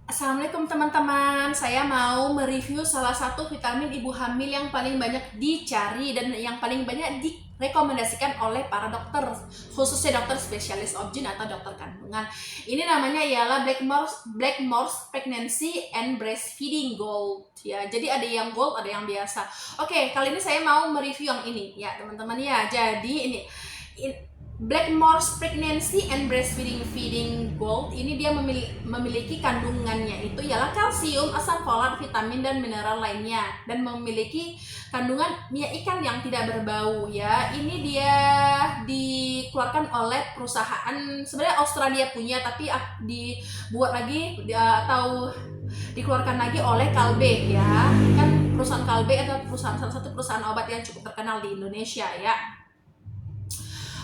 Assalamualaikum teman-teman, saya mau mereview salah satu vitamin ibu hamil yang paling banyak dicari dan yang paling banyak direkomendasikan oleh para dokter, khususnya dokter spesialis obgyn atau dokter kandungan. Ini namanya ialah Blackmores Pregnancy and Breastfeeding Gold. Ya, jadi ada yang gold, ada yang biasa. Oke, kali ini saya mau mereview yang ini ya teman-teman ya. Jadi ini Blackmores Pregnancy and Breastfeeding Gold ini dia memiliki kandungannya itu ialah kalsium, asam folat, vitamin dan mineral lainnya, dan memiliki kandungan minyak ikan yang tidak berbau ya. Ini dia dikeluarkan oleh perusahaan sebenarnya Australia punya, tapi dibuat lagi atau dikeluarkan lagi oleh Kalbe ya. Kan perusahaan Kalbe adalah salah satu perusahaan obat yang cukup terkenal di Indonesia ya.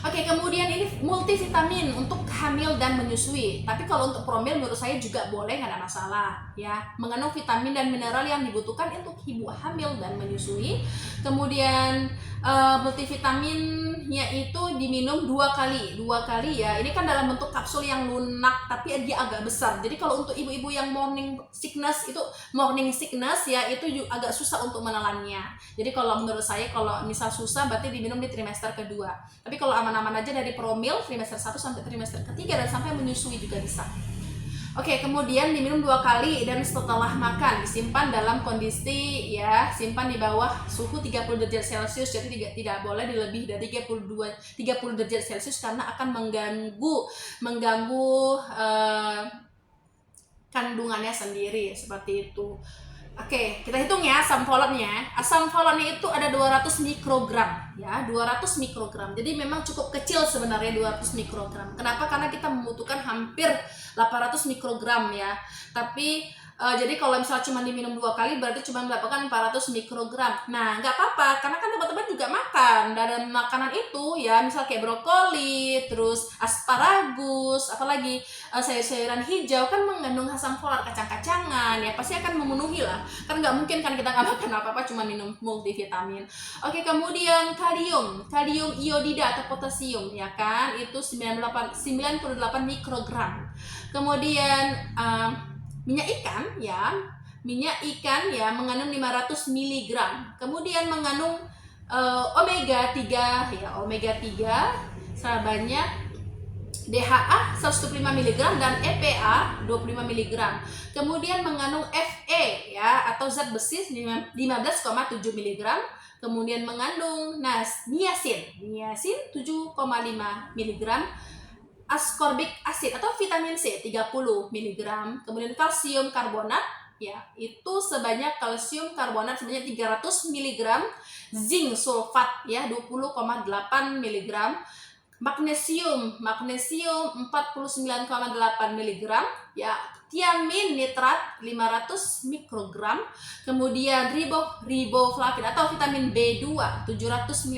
Oke, kemudian ini multivitamin untuk hamil dan menyusui. Tapi kalau untuk promil menurut saya juga boleh, nggak ada masalah ya. Mengandung vitamin dan mineral yang dibutuhkan untuk ibu hamil dan menyusui. Kemudian multivitaminnya itu diminum dua kali ya. Ini kan dalam bentuk kapsul yang lunak, tapi dia agak besar. Jadi kalau untuk ibu-ibu yang morning sickness ya, itu agak susah untuk menelannya. Jadi kalau menurut saya, kalau misal susah berarti diminum di trimester kedua. Tapi kalau aman-aman aja dari promil trimester 1 sampai trimester ketiga dan sampai menyusui juga bisa. Oke, kemudian diminum 2 kali dan setelah makan disimpan dalam kondisi ya, simpan di bawah suhu 30 derajat Celcius. Jadi tidak boleh dilebih dari 30 derajat Celcius karena akan mengganggu kandungannya sendiri seperti itu. Oke, kita hitung ya asam folatnya. Asam folatnya itu ada 200 mikrogram ya, 200 mikrogram. Jadi memang cukup kecil sebenarnya 200 mikrogram. Kenapa? Karena kita membutuhkan hampir 800 mikrogram ya. Tapi jadi kalau misalnya cuma diminum 2 kali berarti cuma mendapatkan 400 mikrogram. Nah, nggak apa-apa karena kan teman-teman juga makan dari makanan itu ya, misal kayak brokoli, terus asparagus, apalagi sayur-sayuran hijau kan mengandung asam folat, kacang-kacangan ya, pasti akan memenuhi lah. Kan nggak mungkin kan kita nggak makan apa-apa cuma minum multivitamin. Oke, kemudian kalium iodida atau potasium ya kan, itu 98 mikrogram. Kemudian minyak ikan ya mengandung 500 mg. Kemudian mengandung omega 3 ya, omega 3 sebanyak DHA 125 mg dan EPA 25 mg. Kemudian mengandung Fe ya atau zat besi 15,7 mg. Kemudian mengandung niacin 7,5 mg. Ascorbic acid atau vitamin C 30 mg. Kemudian kalsium karbonat ya, itu sebanyak kalsium karbonat sebanyak 300 mg. Zinc sulfat ya 20,8 mg. Magnesium 49,8 mg ya. Tiamin nitrat 500 mikrogram. Kemudian riboflavin atau vitamin B2 750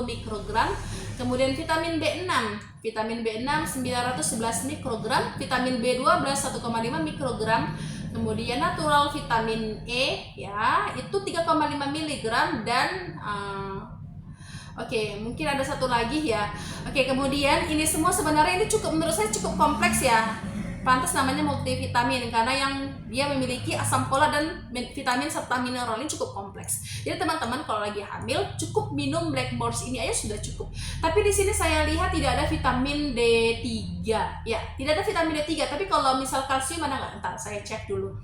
mikrogram. Kemudian vitamin B6 911 mikrogram, vitamin B12 1,5 mikrogram. Kemudian natural vitamin E ya, itu 3,5 mg dan Oke, mungkin ada satu lagi ya. Oke, kemudian ini semua sebenarnya ini menurut saya cukup kompleks ya. Pantas namanya multivitamin karena yang dia memiliki asam folat dan vitamin serta mineral, ini cukup kompleks. Jadi teman-teman kalau lagi hamil cukup minum Blackmores ini aja sudah cukup. Tapi di sini saya lihat tidak ada vitamin D3 ya, tidak ada vitamin D3. Tapi kalau misal kalsium ada nggak? Entar saya cek dulu.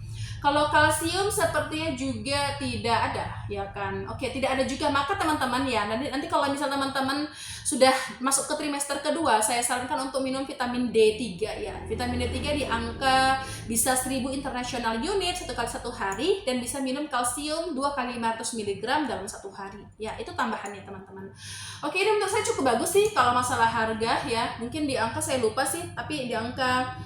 Kalau kalsium sepertinya juga tidak ada ya kan. Oke, tidak ada juga. Maka teman-teman ya, nanti kalau misal teman-teman sudah masuk ke trimester kedua, saya sarankan untuk minum vitamin D3 ya. Vitamin D3 di angka bisa 1000 international unit satu hari, dan bisa minum kalsium 2 kali 500 mg dalam satu hari ya. Itu tambahannya teman-teman. Oke, ini menurut saya cukup bagus sih kalau masalah harga ya. Mungkin di angka saya lupa sih, tapi di angka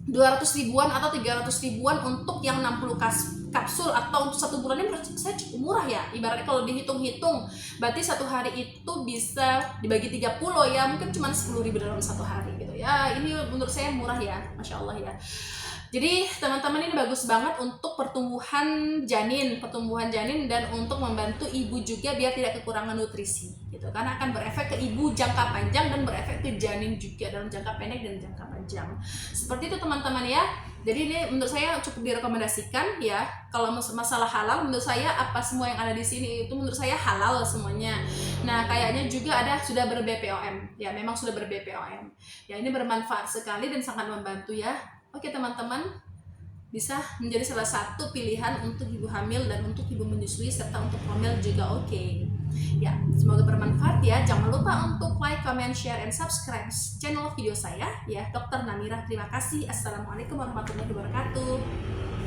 200 ribuan atau 300 ribuan untuk yang 60 kapsul atau untuk 1 bulan, ini menurut saya cukup murah ya. Ibaratnya kalau dihitung-hitung berarti satu hari itu bisa dibagi 30 ya, mungkin cuma 10.000 dalam satu hari gitu ya. Ini menurut saya murah ya, Masya Allah ya. Jadi teman-teman ini bagus banget untuk pertumbuhan janin dan untuk membantu ibu juga biar tidak kekurangan nutrisi gitu. Karena akan berefek ke ibu jangka panjang dan berefek ke janin juga dalam jangka pendek dan jangka panjang. Seperti itu teman-teman ya. Jadi ini menurut saya cukup direkomendasikan ya. Kalau masalah halal, menurut saya apa semua yang ada di sini itu menurut saya halal semuanya. Nah, kayaknya juga sudah ber-BPOM. Ya, memang sudah ber-BPOM. Ya, ini bermanfaat sekali dan sangat membantu ya. Oke teman-teman, bisa menjadi salah satu pilihan untuk ibu hamil dan untuk ibu menyusui serta untuk hamil juga oke. Ya, semoga bermanfaat ya. Jangan lupa untuk like, comment, share, and subscribe channel video saya ya, Dr. Namira. Terima kasih. Assalamualaikum warahmatullahi wabarakatuh.